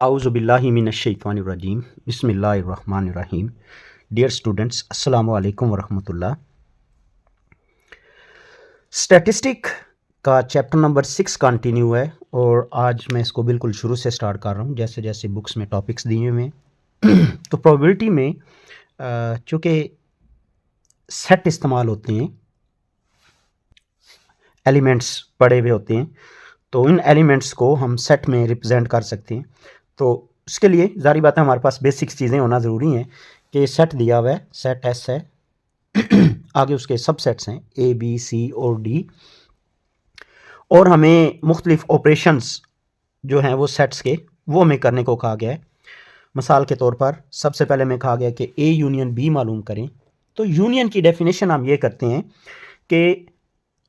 आउज़ुबिल्लाहि मिनश्शैतानिर्रजीम बिस्मिल्लाहिर्रहमानिर्रहीम। Dear students, अस्सलामु अलैकुम वरहमतुल्लाह। स्टैटिस्टिक का चैप्टर नंबर 6 कंटिन्यू है और आज मैं इसको बिल्कुल शुरू से स्टार्ट कर रहा हूँ जैसे जैसे बुक्स में टॉपिक्स दिए हुए हैं। तो प्रोबेबिलिटी में चूँकि सेट इस्तेमाल होते हैं, एलिमेंट्स पड़े हुए होते हैं, तो इन एलिमेंट्स को हम सेट में रिप्रेजेंट कर सकते हैं। तो उसके लिए ज़ाहिर बात है हमारे पास बेसिक्स चीज़ें होना ज़रूरी हैं कि सेट दिया हुआ है, सेट एस है, आगे उसके सब सेट्स हैं ए बी सी और डी, और हमें मुख्तलिफ ऑपरेशंस जो हैं वो सेट्स के वो हमें करने को कहा गया है। मिसाल के तौर पर सबसे पहले हमें कहा गया कि ए यूनियन बी मालूम करें। तो यूनियन की डेफिनेशन हम ये करते हैं कि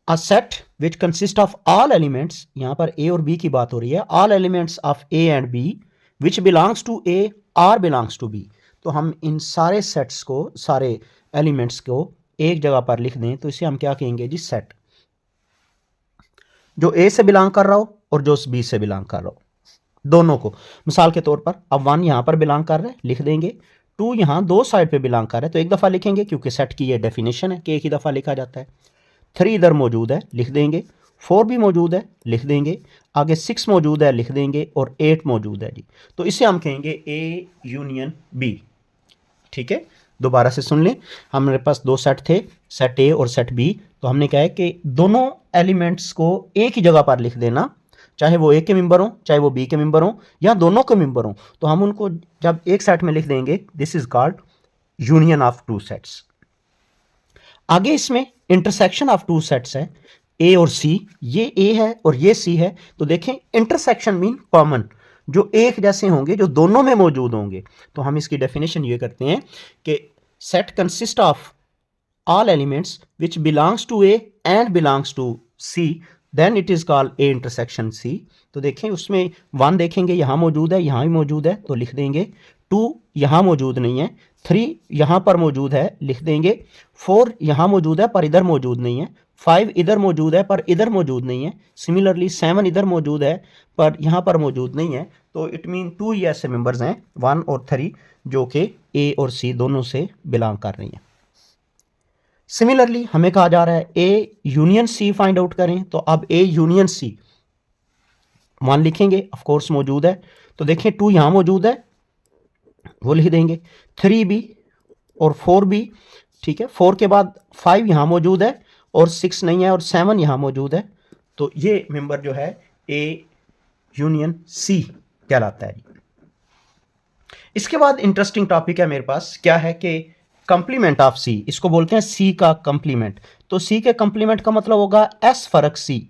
a set which consist of all elements, यहाँ पर ए और बी की बात हो रही है, all elements of A and B which belongs to A or belongs to B. तो हम इन सारे सेट्स को, सारे एलिमेंट्स को एक जगह पर लिख दें तो इसे हम क्या कहेंगे जी, सेट। जो ए से बिलोंग कर रहा हो और जो बी से बिलोंग कर रहा हो, दोनों को। मिसाल के तौर पर अब 1 यहाँ पर बिलोंग कर रहा है, लिख देंगे। 2 यहाँ दो साइड पे बिलोंग कर रहा है तो एक दफ़ा लिखेंगे क्योंकि सेट की ये डेफिनेशन है कि एक ही दफ़ा लिखा जाता है। 3 इधर मौजूद है, लिख देंगे। 4 भी मौजूद है, लिख देंगे। आगे 6 मौजूद है, लिख देंगे। और 8 मौजूद है जी। तो इसे हम कहेंगे ए यूनियन बी। ठीक है, दोबारा से सुन लें। हमारे पास दो सेट थे, सेट ए और सेट बी। तो हमने कहा है कि दोनों एलिमेंट्स को एक ही जगह पर लिख देना, चाहे वो ए के मेंबर हो चाहे वो बी के मेंबर हो या दोनों के मेंबर हो। तो हम उनको जब एक सेट में लिख देंगे, this is called union of two sets. आगे इसमें इंटरसेक्शन ऑफ टू सेट्स है, ए और सी। ये ए है और ये सी है। तो देखें, इंटरसेक्शन मीन कॉमन, जो एक जैसे होंगे, जो दोनों में मौजूद होंगे। तो हम इसकी डेफिनेशन ये करते हैं कि set consist of all elements which belongs to A and belongs to C, then it is called A intersection C. तो देखें, उसमें 1 देखेंगे यहाँ मौजूद है, यहाँ भी मौजूद है तो लिख देंगे। 2 यहाँ मौजूद नहीं है। 3 यहाँ पर मौजूद है, लिख देंगे। 4 यहाँ मौजूद है पर इधर मौजूद नहीं है। 5 इधर मौजूद है पर इधर मौजूद नहीं है। सिमिलरली 7 इधर मौजूद है पर यहाँ पर मौजूद नहीं है। तो इट मीन 2 ही ऐसे मेंबर्स हैं, 1 और 3, जो कि ए और सी दोनों से बिलोंग कर रही हैं। सिमिलरली हमें कहा जा रहा है A union C find out करें। तो अब ए यूनियन सी 1 लिखेंगे, ऑफ कोर्स मौजूद है। तो देखें, 2 यहाँ मौजूद है, वो लिख देंगे। 3 भी और 4 भी, ठीक है। 4 के बाद 5 यहाँ मौजूद है और 6 नहीं है, और 7 यहाँ मौजूद है। तो ये मेंबर जो है ए यूनियन सी कहलाता है। इसके बाद इंटरेस्टिंग टॉपिक है मेरे पास, क्या है कि कंप्लीमेंट ऑफ सी। इसको बोलते हैं सी का कंप्लीमेंट। तो सी के कंप्लीमेंट का मतलब होगा एस फर्क सी।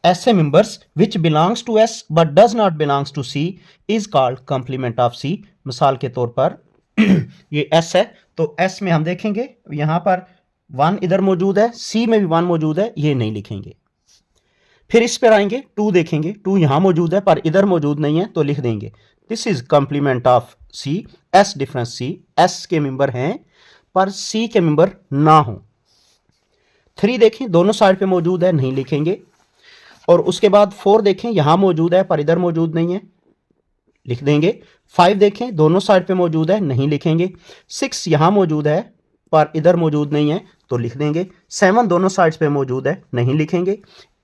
ऐसे members which belongs to S but does not belongs to C is called complement of C. मिसाल के तौर पर ये एस है, तो एस में हम देखेंगे यहां पर 1 इधर मौजूद है, सी में भी 1 मौजूद है, ये नहीं लिखेंगे। फिर इस पर आएंगे, 2 देखेंगे, 2 यहां मौजूद है पर इधर मौजूद नहीं है, तो लिख देंगे this is complement of C. S difference C, S के मेंबर हैं पर सी के मेंबर ना हो। 3 देखें, दोनों साइड पे मौजूद है, नहीं लिखेंगे। और उसके बाद 4 देखें, यहां मौजूद है पर इधर मौजूद नहीं है, लिख देंगे। 5 देखें, दोनों साइड पे मौजूद है, नहीं लिखेंगे। 6 यहां मौजूद है पर इधर मौजूद नहीं है, तो लिख देंगे। 7 दोनों साइड्स पे मौजूद है, नहीं लिखेंगे।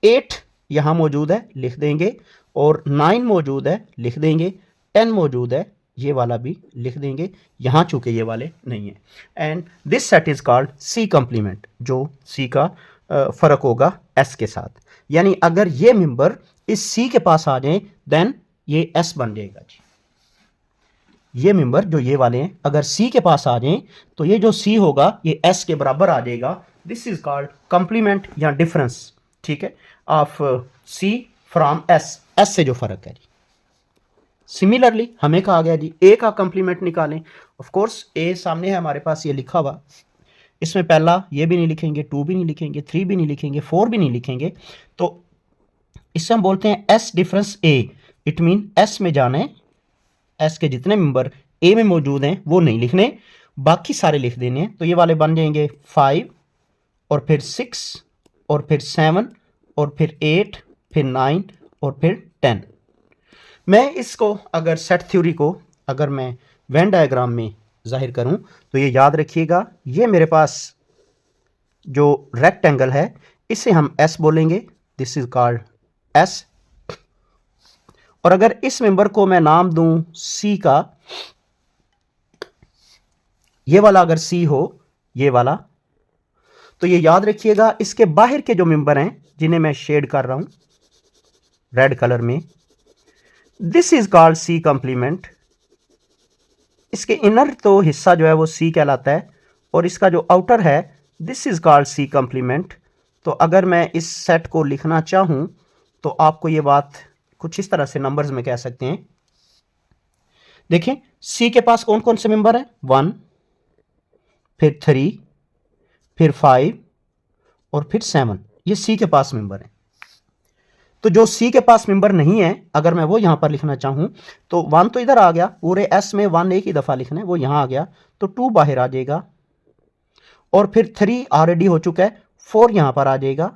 8 यहां मौजूद है, लिख देंगे। और 9 मौजूद है, लिख देंगे। 10 मौजूद है, ये वाला भी लिख देंगे, यहां चूंकि ये वाले नहीं है। And this set is called C complement, जो सी का फर्क होगा एस के साथ। यानी अगर ये मेंबर इस सी के पास आ जाए देन ये एस बन जाएगा जी। ये मेंबर जो ये वाले हैं अगर सी के पास आ जाएं तो ये जो सी होगा ये एस के बराबर आ जाएगा। दिस इज कॉल्ड कंप्लीमेंट या डिफरेंस, ठीक है, of C from S, S से जो फर्क है जी। सिमिलरली हमें कहा गया जी ए का कंप्लीमेंट निकालें। ऑफ कोर्स ए सामने है हमारे पास, ये लिखा हुआ, इसमें पहला ये भी नहीं लिखेंगे, 2 भी नहीं लिखेंगे, 3 भी नहीं लिखेंगे, 4 भी नहीं लिखेंगे। तो इससे हम बोलते हैं S difference A. It mean S में जाना है, एस के जितने मेंबर ए में मौजूद हैं वो नहीं लिखने, बाकी सारे लिख देने हैं। तो ये वाले बन जाएंगे 5 और फिर 6 और फिर 7 और फिर 8 फिर 9 और फिर 10। मैं इसको अगर सेट थ्योरी को अगर मैं वेन डायग्राम में जाहिर करूं तो ये याद रखिएगा, ये मेरे पास जो रेक्टेंगल है इसे हम एस बोलेंगे, दिस इज कॉल्ड एस। और अगर इस मेंबर को मैं नाम दूं सी का, ये वाला अगर सी हो, ये वाला, तो ये याद रखिएगा इसके बाहर के जो मेंबर हैं जिन्हें मैं शेड कर रहा हूं रेड कलर में, this is called C complement. इसके इनर तो हिस्सा जो है वो सी कहलाता है और इसका जो आउटर है this is called C complement. तो अगर मैं इस सेट को लिखना चाहूं तो आपको ये बात कुछ इस तरह से नंबर्स में कह सकते हैं। देखें सी के पास कौन कौन से मेंबर हैं, 1, फिर 3, फिर 5 और फिर 7, ये सी के पास मेंबर हैं। तो जो सी के पास मेंबर नहीं है अगर मैं वो यहां पर लिखना चाहूं तो 1 तो इधर आ गया, पूरे एस में 1 एक ही दफा लिखना है, वो यहां आ गया, तो 2 बाहर आ जाएगा और फिर 3 ऑलरेडी हो चुका है, 4 यहां पर आ जाएगा,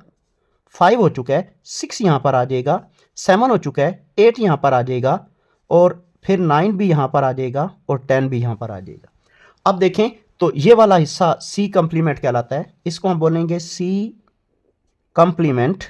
5 हो चुका है, 6 यहां पर आ जाएगा, 7 हो चुका है, 8 यहां पर आ जाएगा और फिर 9 भी यहां पर आ जाएगा और 10 भी यहां पर आ जाएगा। अब देखें तो ये वाला हिस्सा सी कंप्लीमेंट कहलाता है, इसको हम बोलेंगे सी कंप्लीमेंट।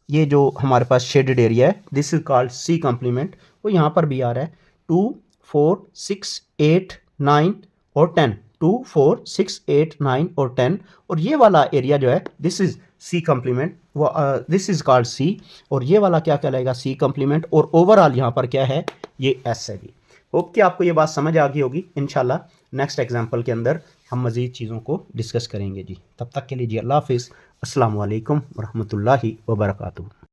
ये जो हमारे पास शेडेड एरिया है this is called C complement, वो यहां पर भी आ रहा है 2, 4, 6, 8, 9 और 10, 2, 4, 6, 8, 9 और 10, और ये वाला एरिया जो है दिस इज सी कंप्लीमेंट, वो दिस इज कॉल्ड सी, और ये वाला क्या कहलाएगा सी कंप्लीमेंट, और ओवरऑल यहाँ पर क्या है ये एस है जी। होप कि आपको ये बात समझ आ गई होगी। इंशाल्लाह नेक्स्ट एग्जाम्पल के अंदर हम मज़ीद चीज़ों को डिस्कस करेंगे जी। तब तक के लिए जी अल्लाह हाफिज़, अस्सलाम वालेकुम वरहमतुल्लाहि वबरकातुहू।